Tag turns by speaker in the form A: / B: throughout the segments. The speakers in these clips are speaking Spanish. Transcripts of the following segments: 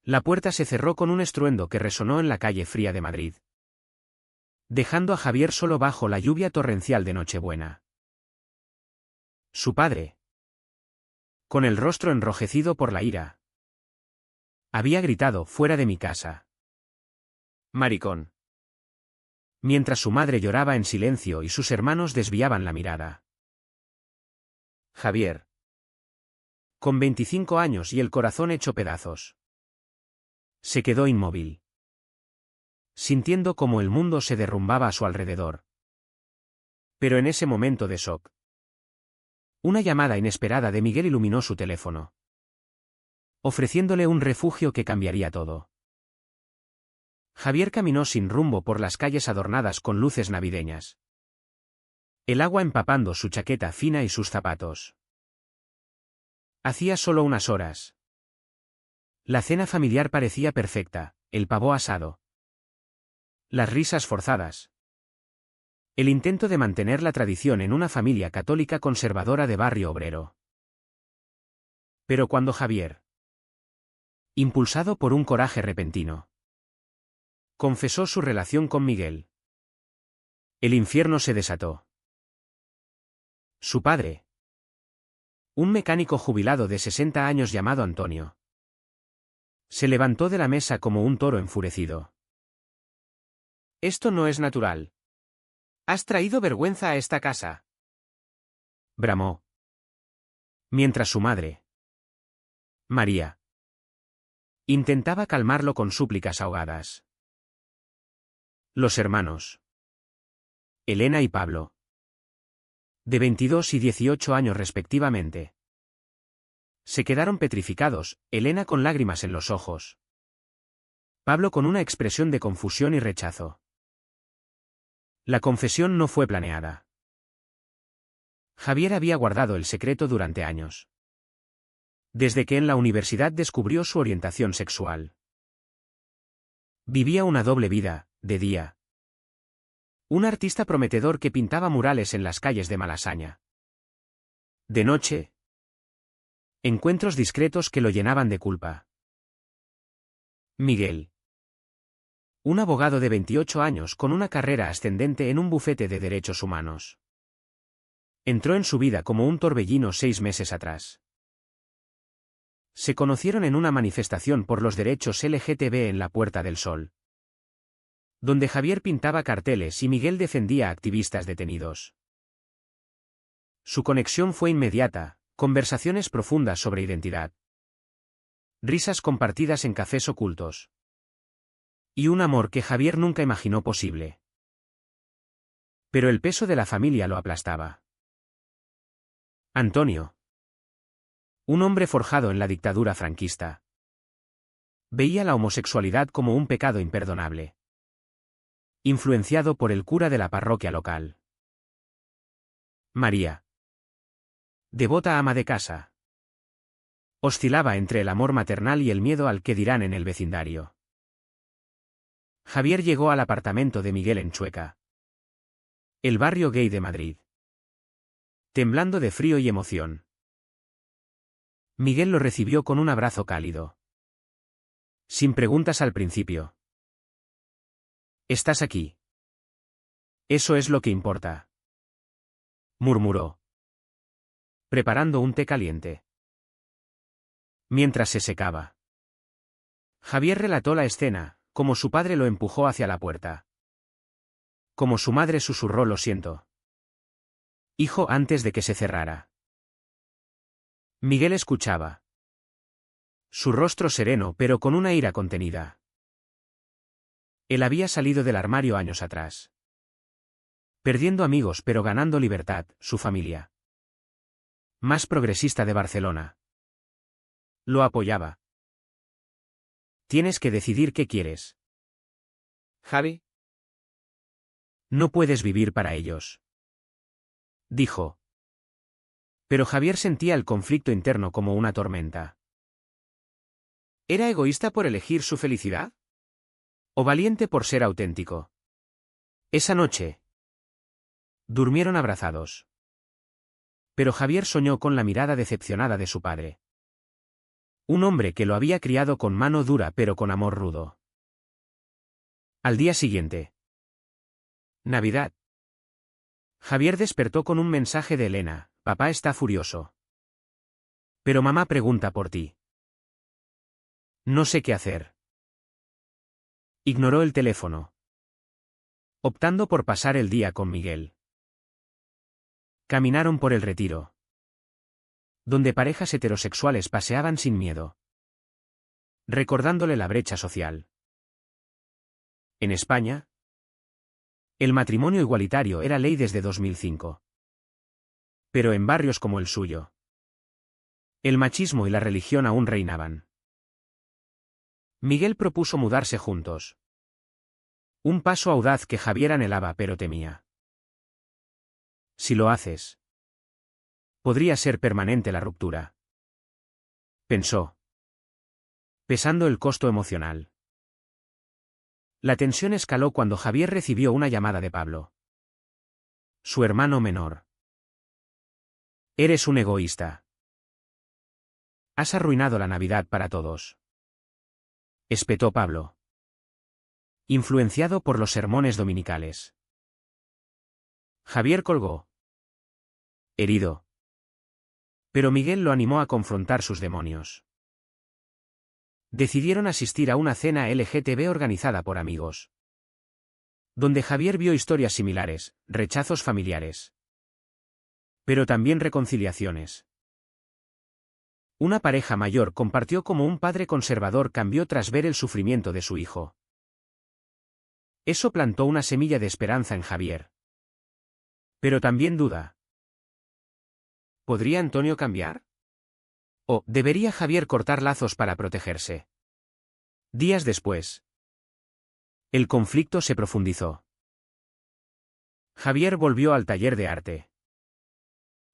A: La puerta se cerró con un estruendo que resonó en la calle fría de Madrid, dejando a Javier solo bajo la lluvia torrencial de Nochebuena. Su padre, con el rostro enrojecido por la ira, había gritado: «¡Fuera de mi casa, maricón!», mientras su madre lloraba en silencio y sus hermanos desviaban la mirada. Javier, con 25 años y el corazón hecho pedazos, se quedó inmóvil, sintiendo cómo el mundo se derrumbaba a su alrededor. Pero en ese momento de shock, una llamada inesperada de Miguel iluminó su teléfono, ofreciéndole un refugio que cambiaría todo. Javier caminó sin rumbo por las calles adornadas con luces navideñas, el agua empapando su chaqueta fina y sus zapatos. Hacía solo unas horas. La cena familiar parecía perfecta, el pavo asado, las risas forzadas, el intento de mantener la tradición en una familia católica conservadora de barrio obrero. Pero cuando Javier, impulsado por un coraje repentino, confesó su relación con Miguel, el infierno se desató. Su padre, un mecánico jubilado de 60 años llamado Antonio, se levantó de la mesa como un toro enfurecido. «Esto no es natural. Has traído vergüenza a esta casa», bramó, mientras su madre, María, intentaba calmarlo con súplicas ahogadas. Los hermanos, Elena y Pablo, de 22 y 18 años respectivamente, se quedaron petrificados, Elena con lágrimas en los ojos, Pablo con una expresión de confusión y rechazo. La confesión no fue planeada. Javier había guardado el secreto durante años, desde que en la universidad descubrió su orientación sexual. Vivía una doble vida, de día, un artista prometedor que pintaba murales en las calles de Malasaña. De noche, encuentros discretos que lo llenaban de culpa. Miguel, un abogado de 28 años con una carrera ascendente en un bufete de derechos humanos, entró en su vida como un torbellino 6 meses atrás. Se conocieron en una manifestación por los derechos LGTB en la Puerta del Sol, donde Javier pintaba carteles y Miguel defendía a activistas detenidos. Su conexión fue inmediata, conversaciones profundas sobre identidad, risas compartidas en cafés ocultos, y un amor que Javier nunca imaginó posible. Pero el peso de la familia lo aplastaba. Antonio, un hombre forjado en la dictadura franquista, veía la homosexualidad como un pecado imperdonable, influenciado por el cura de la parroquia local. María, devota ama de casa, oscilaba entre el amor maternal y el miedo al que dirán en el vecindario. Javier llegó al apartamento de Miguel en Chueca, el barrio gay de Madrid, temblando de frío y emoción. Miguel lo recibió con un abrazo cálido, sin preguntas al principio. «Estás aquí. Eso es lo que importa», murmuró, preparando un té caliente. Mientras se secaba, Javier relató la escena, como su padre lo empujó hacia la puerta, como su madre susurró «Lo siento, hijo», antes de que se cerrara. Miguel escuchaba, su rostro sereno pero con una ira contenida. Él había salido del armario años atrás, perdiendo amigos pero ganando libertad, su familia, más progresista de Barcelona, lo apoyaba. «Tienes que decidir qué quieres, Javi. No puedes vivir para ellos», dijo. Pero Javier sentía el conflicto interno como una tormenta. ¿Era egoísta por elegir su felicidad? ¿O valiente por ser auténtico? Esa noche durmieron abrazados. Pero Javier soñó con la mirada decepcionada de su padre, Un hombre que lo había criado con mano dura pero con amor rudo. Al día siguiente. Navidad. Javier despertó con un mensaje de Elena: papá está furioso. Pero mamá pregunta por ti. No sé qué hacer. Ignoró el teléfono, optando por pasar el día con Miguel. Caminaron por el Retiro, donde parejas heterosexuales paseaban sin miedo, recordándole la brecha social. En España, el matrimonio igualitario era ley desde 2005. Pero en barrios como el suyo, el machismo y la religión aún reinaban. Miguel propuso mudarse juntos. Un paso audaz que Javier anhelaba pero temía. Si lo haces, podría ser permanente la ruptura, pensó, pesando el costo emocional. La tensión escaló cuando Javier recibió una llamada de Pablo, su hermano menor. Eres un egoísta. Has arruinado la Navidad para todos. Espetó Pablo, influenciado por los sermones dominicales. Javier colgó, herido. Pero Miguel lo animó a confrontar sus demonios. Decidieron asistir a una cena LGTB organizada por amigos, donde Javier vio historias similares, rechazos familiares, pero también reconciliaciones. Una pareja mayor compartió cómo un padre conservador cambió tras ver el sufrimiento de su hijo. Eso plantó una semilla de esperanza en Javier. Pero también duda. ¿Podría Antonio cambiar? ¿O debería Javier cortar lazos para protegerse? Días después, el conflicto se profundizó. Javier volvió al taller de arte,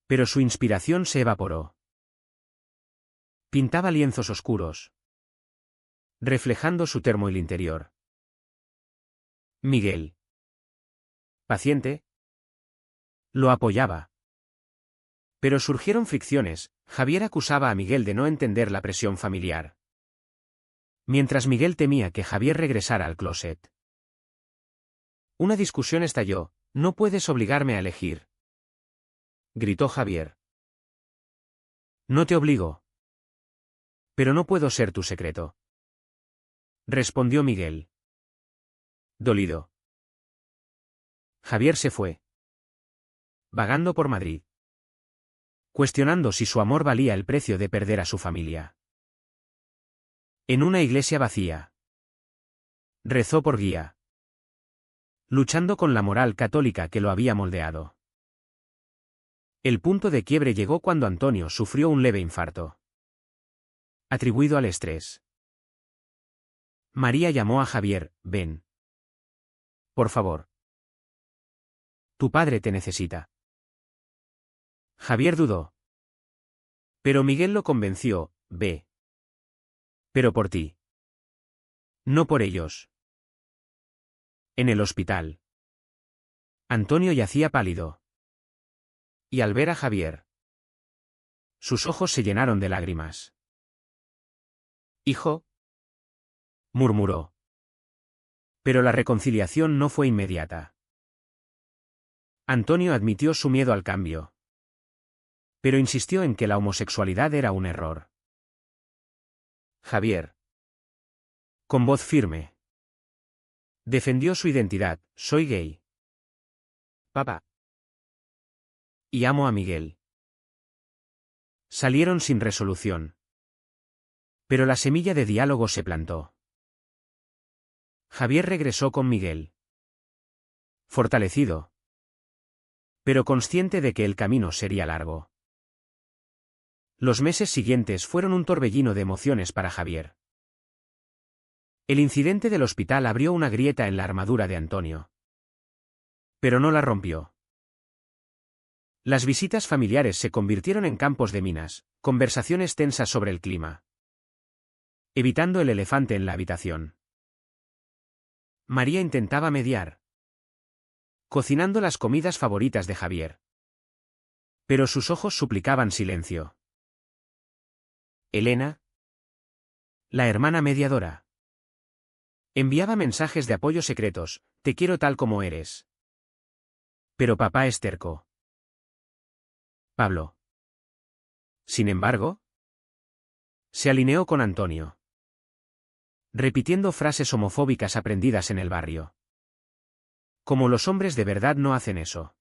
A: pero su inspiración se evaporó. Pintaba lienzos oscuros, reflejando su termo interior. Miguel, paciente, lo apoyaba. Pero surgieron fricciones. Javier acusaba a Miguel de no entender la presión familiar, mientras Miguel temía que Javier regresara al closet. Una discusión estalló. No puedes obligarme a elegir, gritó Javier. No te obligo. Pero no puedo ser tu secreto, respondió Miguel, dolido. Javier se fue, vagando por Madrid, cuestionando si su amor valía el precio de perder a su familia. En una iglesia vacía, rezó por guía, luchando con la moral católica que lo había moldeado. El punto de quiebre llegó cuando Antonio sufrió un leve infarto, atribuido al estrés. María llamó a Javier: ven. Por favor. Tu padre te necesita. Javier dudó. Pero Miguel lo convenció: ve. Pero por ti. No por ellos. En el hospital, Antonio yacía pálido. Y al ver a Javier, sus ojos se llenaron de lágrimas. Hijo, murmuró. Pero la reconciliación no fue inmediata. Antonio admitió su miedo al cambio, pero insistió en que la homosexualidad era un error. Javier, con voz firme, defendió su identidad: soy gay, papá. Y amo a Miguel. Salieron sin resolución. Pero la semilla de diálogo se plantó. Javier regresó con Miguel, fortalecido, pero consciente de que el camino sería largo. Los meses siguientes fueron un torbellino de emociones para Javier. El incidente del hospital abrió una grieta en la armadura de Antonio, pero no la rompió. Las visitas familiares se convirtieron en campos de minas, conversaciones tensas sobre el clima, evitando el elefante en la habitación. María intentaba mediar, cocinando las comidas favoritas de Javier. Pero sus ojos suplicaban silencio. Elena, La hermana mediadora. Enviaba mensajes de apoyo secretos, te quiero tal como eres. Pero papá es terco. Pablo. Sin embargo, se alineó con Antonio, repitiendo frases homofóbicas aprendidas en el barrio. Como los hombres de verdad no hacen eso.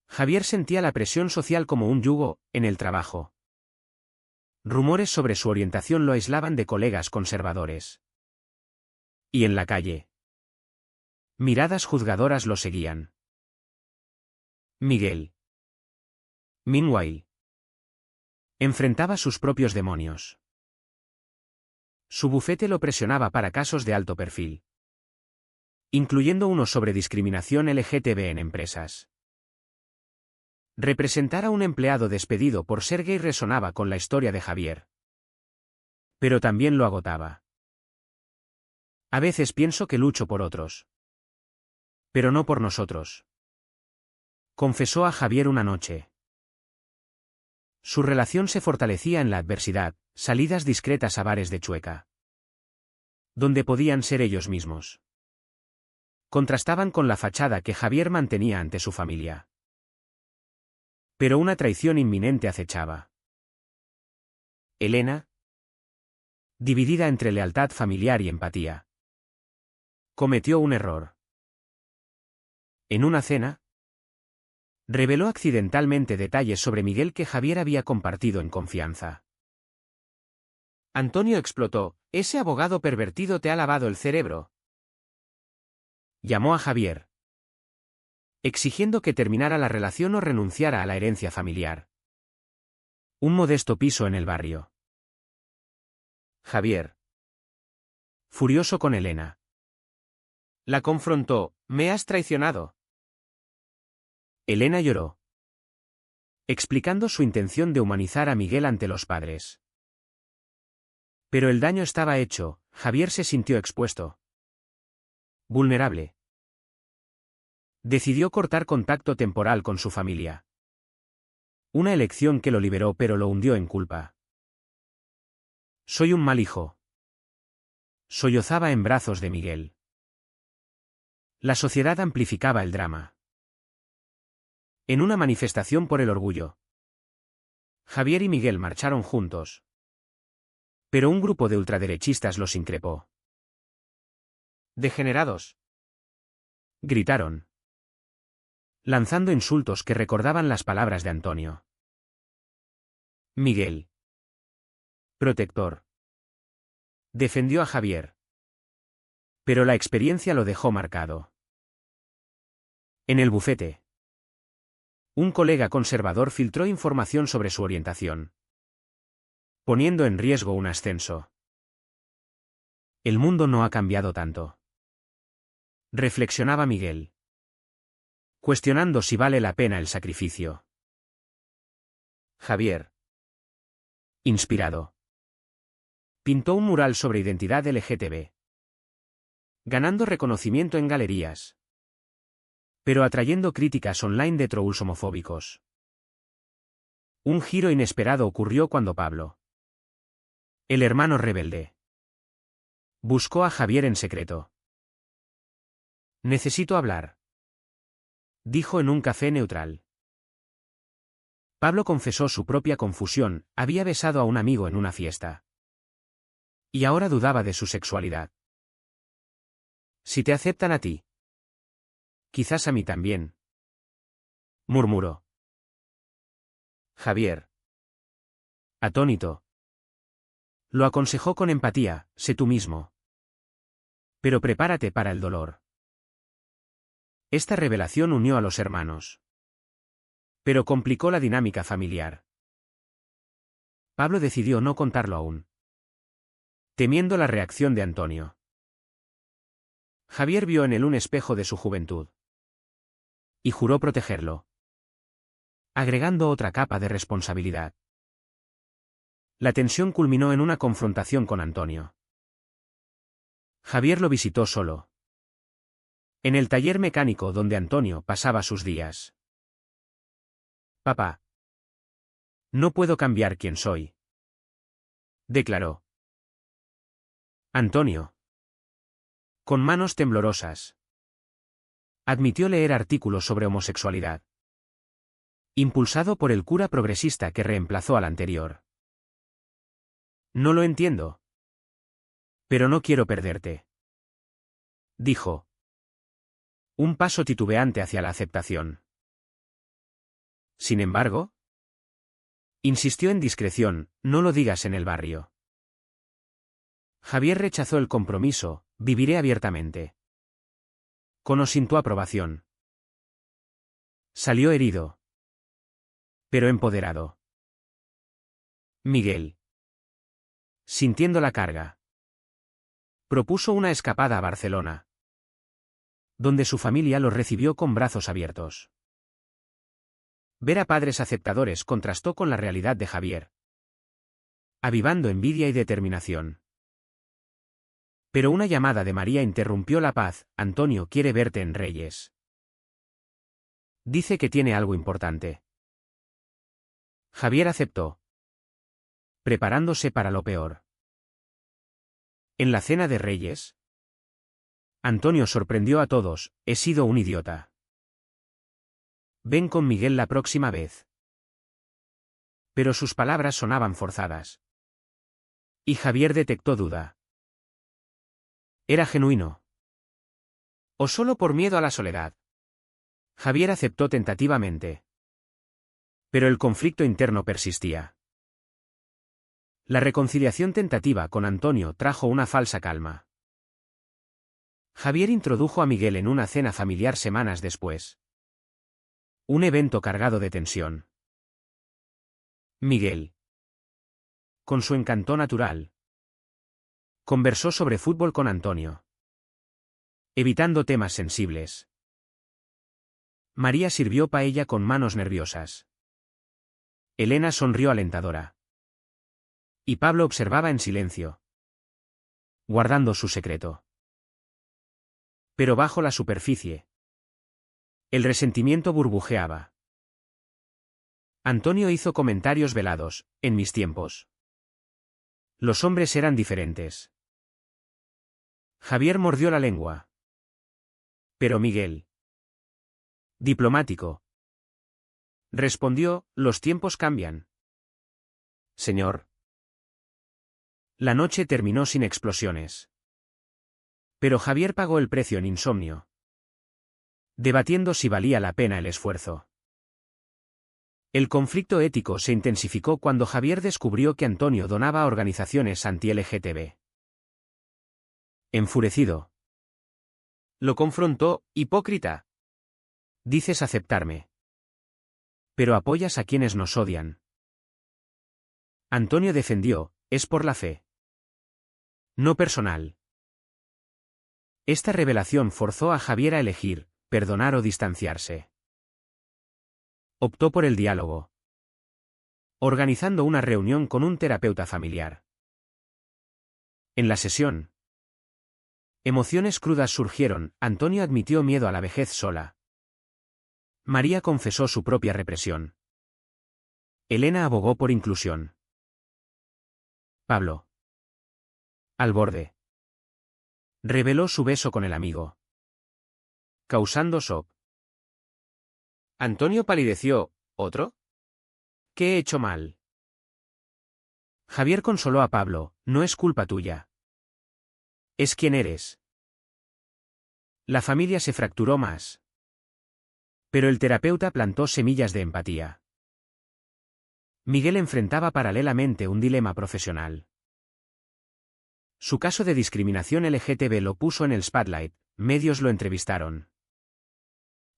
A: Javier sentía la presión social como un yugo, en el trabajo. Rumores sobre su orientación lo aislaban de colegas conservadores. Y en la calle. Miradas juzgadoras lo seguían. Miguel. Meanwhile. Enfrentaba sus propios demonios. Su bufete lo presionaba para casos de alto perfil, incluyendo uno sobre discriminación LGTB en empresas. Representar a un empleado despedido por ser gay resonaba con la historia de Javier. Pero también lo agotaba. A veces pienso que lucho por otros. Pero no por nosotros. Confesó a Javier una noche. Su relación se fortalecía en la adversidad, salidas discretas a bares de Chueca, donde podían ser ellos mismos. Contrastaban con la fachada que Javier mantenía ante su familia. Pero una traición inminente acechaba. Elena, dividida entre lealtad familiar y empatía, cometió un error. En una cena, reveló accidentalmente detalles sobre Miguel que Javier había compartido en confianza. Antonio explotó, ese abogado pervertido te ha lavado el cerebro. Llamó a Javier, exigiendo que terminara la relación o renunciara a la herencia familiar. Un modesto piso en el barrio. Javier, furioso con Elena, la confrontó, me has traicionado. Elena lloró, explicando su intención de humanizar a Miguel ante los padres. Pero el daño estaba hecho, Javier se sintió expuesto. Vulnerable. Decidió cortar contacto temporal con su familia. Una elección que lo liberó pero lo hundió en culpa. Soy un mal hijo. Sollozaba en brazos de Miguel. La sociedad amplificaba el drama. En una manifestación por el orgullo, Javier y Miguel marcharon juntos. Pero un grupo de ultraderechistas los increpó. ¡Degenerados!, gritaron, lanzando insultos que recordaban las palabras de Antonio. Miguel, protector, defendió a Javier. Pero la experiencia lo dejó marcado. En el bufete, un colega conservador filtró información sobre su orientación, poniendo en riesgo un ascenso. El mundo no ha cambiado tanto, reflexionaba Miguel, cuestionando si vale la pena el sacrificio. Javier, inspirado, pintó un mural sobre identidad LGTB, ganando reconocimiento en galerías, pero atrayendo críticas online de trolls homofóbicos. Un giro inesperado ocurrió cuando Pablo, el hermano rebelde, buscó a Javier en secreto. Necesito hablar, dijo en un café neutral. Pablo confesó su propia confusión, había besado a un amigo en una fiesta. Y ahora dudaba de su sexualidad. Si te aceptan a ti, quizás a mí también, murmuró. Javier, atónito, lo aconsejó con empatía, sé tú mismo. Pero prepárate para el dolor. Esta revelación unió a los hermanos, pero complicó la dinámica familiar. Pablo decidió no contarlo aún, temiendo la reacción de Antonio. Javier vio en él un espejo de su juventud y juró protegerlo, agregando otra capa de responsabilidad. La tensión culminó en una confrontación con Antonio. Javier lo visitó solo, en el taller mecánico donde Antonio pasaba sus días. Papá, no puedo cambiar quién soy, declaró. Antonio. Con manos temblorosas. Admitió leer artículos sobre homosexualidad. Impulsado por el cura progresista que reemplazó al anterior. No lo entiendo. Pero no quiero perderte. Dijo. Un paso titubeante hacia la aceptación. Sin embargo, insistió en discreción, no lo digas en el barrio. Javier rechazó el compromiso, viviré abiertamente. Con o sin tu aprobación. Salió herido. Pero empoderado. Miguel. Sintiendo la carga. Propuso una escapada a Barcelona, donde su familia los recibió con brazos abiertos. Ver a padres aceptadores contrastó con la realidad de Javier, avivando envidia y determinación. Pero una llamada de María interrumpió la paz. Antonio quiere verte en Reyes. Dice que tiene algo importante. Javier aceptó, preparándose para lo peor. En la cena de Reyes, Antonio sorprendió a todos: he sido un idiota. Ven con Miguel la próxima vez. Pero sus palabras sonaban forzadas. Y Javier detectó duda. ¿Era genuino? ¿O solo por miedo a la soledad? Javier aceptó tentativamente. Pero el conflicto interno persistía. La reconciliación tentativa con Antonio trajo una falsa calma. Javier introdujo a Miguel en una cena familiar semanas después. Un evento cargado de tensión. Miguel, con su encanto natural, conversó sobre fútbol con Antonio, evitando temas sensibles. María sirvió paella con manos nerviosas. Elena sonrió alentadora. Y Pablo observaba en silencio, guardando su secreto. Pero bajo la superficie, el resentimiento burbujeaba. Antonio hizo comentarios velados: en mis tiempos, los hombres eran diferentes. Javier mordió la lengua. Pero Miguel, diplomático, respondió: los tiempos cambian. Señor. La noche terminó sin explosiones. Pero Javier pagó el precio en insomnio, debatiendo si valía la pena el esfuerzo. El conflicto ético se intensificó cuando Javier descubrió que Antonio donaba a organizaciones anti-LGTB. Enfurecido, lo confrontó: hipócrita. Dices aceptarme, pero apoyas a quienes nos odian. Antonio defendió: es por la fe, no personal. Esta revelación forzó a Javier a elegir, perdonar o distanciarse. Optó por el diálogo, organizando una reunión con un terapeuta familiar. En la sesión, emociones crudas surgieron. Antonio admitió miedo a la vejez sola. María confesó su propia represión. Elena abogó por inclusión. Pablo, al borde, reveló su beso con el amigo, causando shock. Antonio palideció: ¿otro? ¿Qué he hecho mal? Javier consoló a Pablo: no es culpa tuya. Es quien eres. La familia se fracturó más. Pero el terapeuta plantó semillas de empatía. Miguel enfrentaba paralelamente un dilema profesional. Su caso de discriminación LGTB lo puso en el spotlight, medios lo entrevistaron,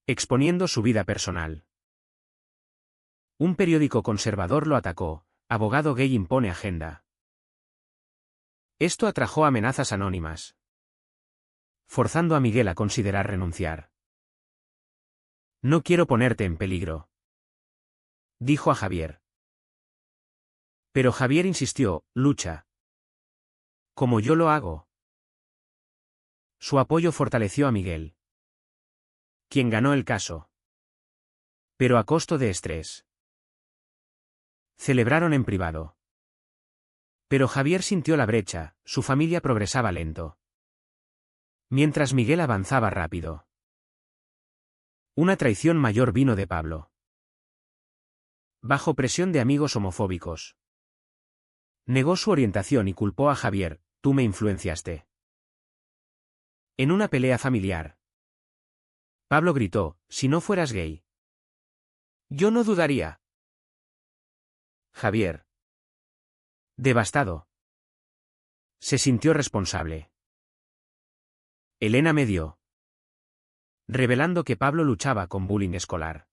A: exponiendo su vida personal. Un periódico conservador lo atacó: abogado gay impone agenda. Esto atrajo amenazas anónimas, forzando a Miguel a considerar renunciar. No quiero ponerte en peligro, dijo a Javier. Pero Javier insistió: lucha. Como yo lo hago. Su apoyo fortaleció a Miguel, quien ganó el caso. Pero a costo de estrés. Celebraron en privado. Pero Javier sintió la brecha, su familia progresaba lento. Mientras Miguel avanzaba rápido. Una traición mayor vino de Pablo. Bajo presión de amigos homofóbicos. Negó su orientación y culpó a Javier: tú me influenciaste. En una pelea familiar. Pablo gritó: si no fueras gay. Yo no dudaría. Javier. Devastado. Se sintió responsable. Elena medió. Revelando que Pablo luchaba con bullying escolar.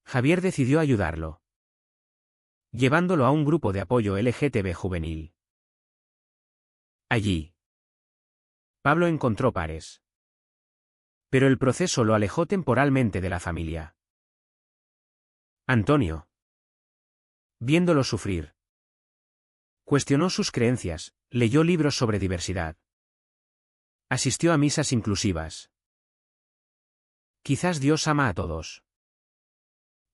A: Javier decidió ayudarlo. Llevándolo a un grupo de apoyo LGTB juvenil. Allí. Pablo encontró pares. Pero el proceso lo alejó temporalmente de la familia. Antonio. Viéndolo sufrir. Cuestionó sus creencias, leyó libros sobre diversidad. Asistió a misas inclusivas. Quizás Dios ama a todos.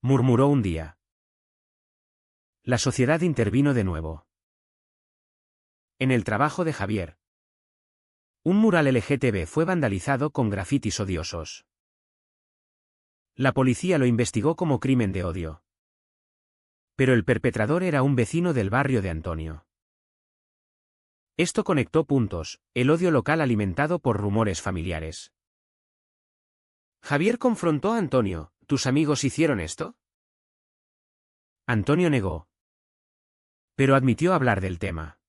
A: Murmuró un día. La sociedad intervino de nuevo. En el trabajo de Javier. Un mural LGTB fue vandalizado con grafitis odiosos. La policía lo investigó como crimen de odio. Pero el perpetrador era un vecino del barrio de Antonio. Esto conectó puntos: el odio local alimentado por rumores familiares. Javier confrontó a Antonio: ¿tus amigos hicieron esto? Antonio negó. Pero admitió hablar del tema.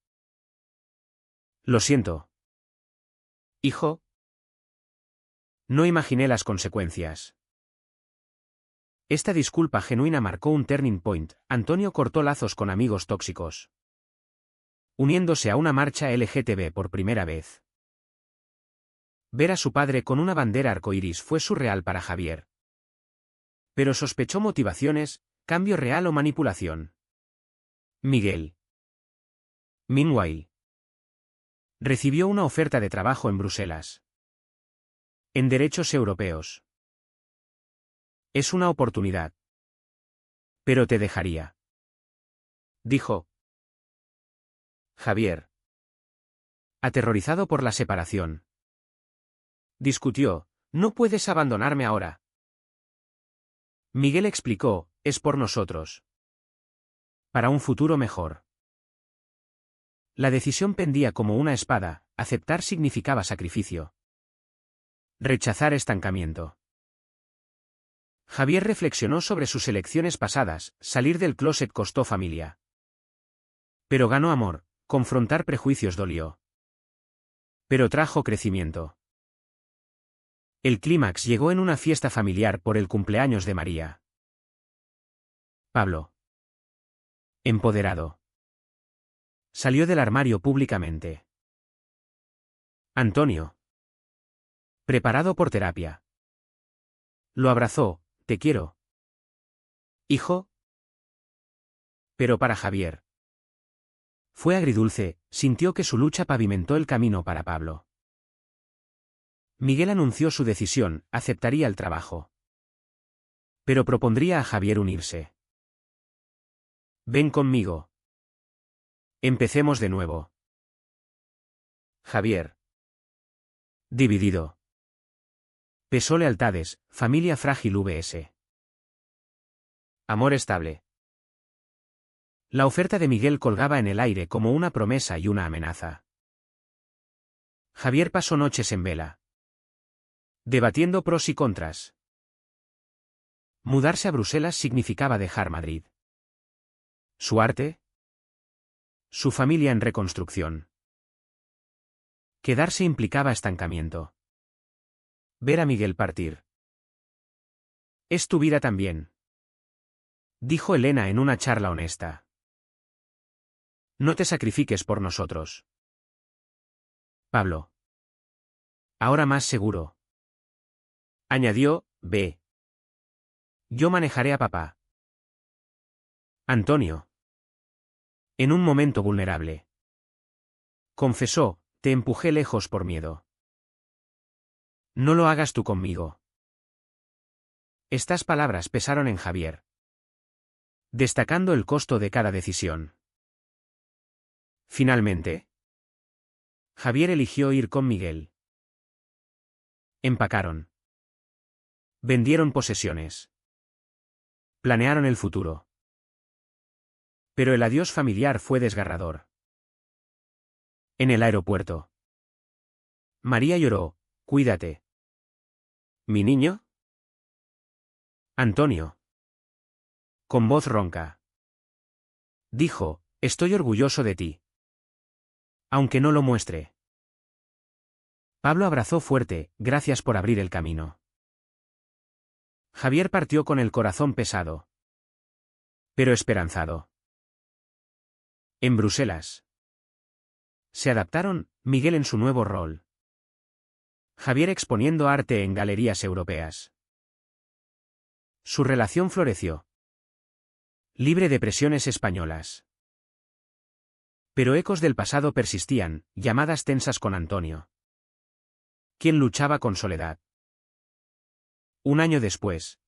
A: Lo siento. Hijo. No imaginé las consecuencias. Esta disculpa genuina marcó un turning point. Antonio cortó lazos con amigos tóxicos. Uniéndose a una marcha LGTB por primera vez. Ver a su padre con una bandera arcoíris fue surreal para Javier. Pero sospechó motivaciones: cambio real o manipulación. Miguel. Meanwhile. Recibió una oferta de trabajo en Bruselas. En derechos europeos. Es una oportunidad. Pero te dejaría. Dijo Javier. Aterrorizado por la separación. Discutió: no puedes abandonarme ahora. Miguel explicó: es por nosotros. Para un futuro mejor. La decisión pendía como una espada: aceptar significaba sacrificio. Rechazar estancamiento. Javier reflexionó sobre sus elecciones pasadas: salir del closet costó familia. Pero ganó amor, confrontar prejuicios dolió. Pero trajo crecimiento. El clímax llegó en una fiesta familiar por el cumpleaños de María. Pablo. Empoderado. Salió del armario públicamente. Antonio. Preparado por terapia. Lo abrazó: te quiero. Hijo. Pero para Javier. Fue agridulce: sintió que su lucha pavimentó el camino para Pablo. Miguel anunció su decisión: aceptaría el trabajo. Pero propondría a Javier unirse. Ven conmigo. Empecemos de nuevo. Javier. Dividido. Pesó lealtades: familia frágil vs. Amor estable. La oferta de Miguel colgaba en el aire como una promesa y una amenaza. Javier pasó noches en vela. Debatiendo pros y contras. Mudarse a Bruselas significaba dejar Madrid. Su arte. Su familia en reconstrucción. Quedarse implicaba estancamiento. Ver a Miguel partir. Es tu vida también. Dijo Elena en una charla honesta. No te sacrifiques por nosotros. Pablo. Ahora más seguro. Añadió: ve. Yo manejaré a papá. Antonio. En un momento vulnerable. Confesó: te empujé lejos por miedo. No lo hagas tú conmigo. Estas palabras pesaron en Javier. Destacando el costo de cada decisión. Finalmente, Javier eligió ir con Miguel. Empacaron. Vendieron posesiones. Planearon el futuro. Pero el adiós familiar fue desgarrador. En el aeropuerto. María lloró. Cuídate. ¿Mi niño? Antonio. Con voz ronca. Dijo, estoy orgulloso de ti. Aunque no lo muestre. Pablo abrazó fuerte, gracias por abrir el camino. Javier partió con el corazón pesado. Pero esperanzado. En Bruselas. Se adaptaron, Miguel en su nuevo rol. Javier exponiendo arte en galerías europeas. Su relación floreció. Libre de presiones españolas. Pero ecos del pasado persistían, llamadas tensas con Antonio. ¿Quién luchaba con soledad? Un año después.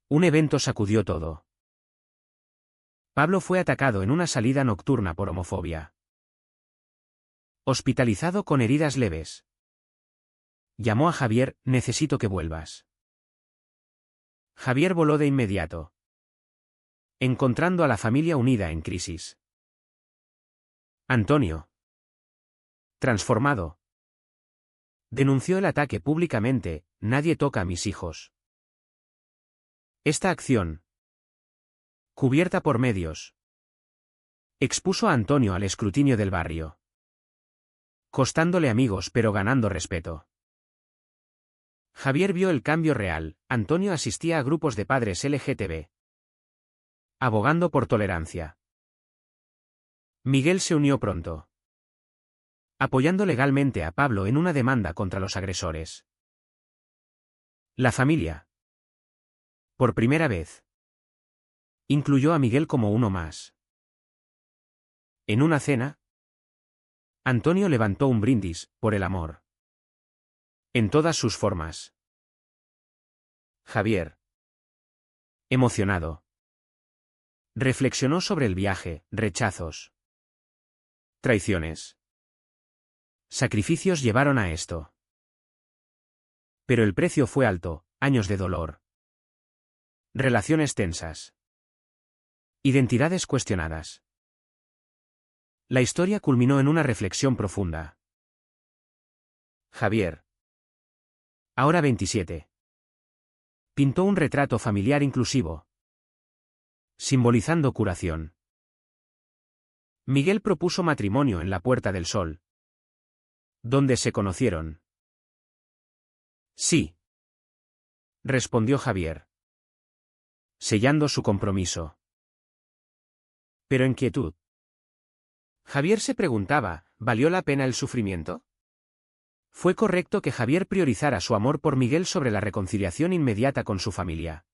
A: Un evento sacudió todo. Pablo fue atacado en una salida nocturna por homofobia. Hospitalizado con heridas leves. Llamó a Javier, necesito que vuelvas. Javier voló de inmediato. Encontrando a la familia unida en crisis. Antonio. Transformado. Denunció el ataque públicamente, nadie toca a mis hijos. Esta acción. Cubierta por medios. Expuso a Antonio al escrutinio del barrio. Costándole amigos pero ganando respeto. Javier vio el cambio real, Antonio asistía a grupos de padres LGTB. Abogando por tolerancia. Miguel se unió pronto. Apoyando legalmente a Pablo en una demanda contra los agresores. La familia. Por primera vez. Incluyó a Miguel como uno más. En una cena. Antonio levantó un brindis, por el amor. En todas sus formas. Javier. Emocionado. Reflexionó sobre el viaje, rechazos. Traiciones. Sacrificios llevaron a esto. Pero el precio fue alto, años de dolor. Relaciones tensas. Identidades cuestionadas. La historia culminó en una reflexión profunda. Javier. Ahora 27. Pintó un retrato familiar inclusivo. Simbolizando curación. Miguel propuso matrimonio en la Puerta del Sol. ¿Dónde se conocieron? Sí. Respondió Javier. Sellando su compromiso. Pero en quietud. Javier se preguntaba, ¿valió la pena el sufrimiento? ¿Fue correcto que Javier priorizara su amor por Miguel sobre la reconciliación inmediata con su familia?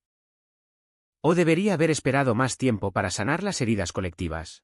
A: ¿O debería haber esperado más tiempo para sanar las heridas colectivas?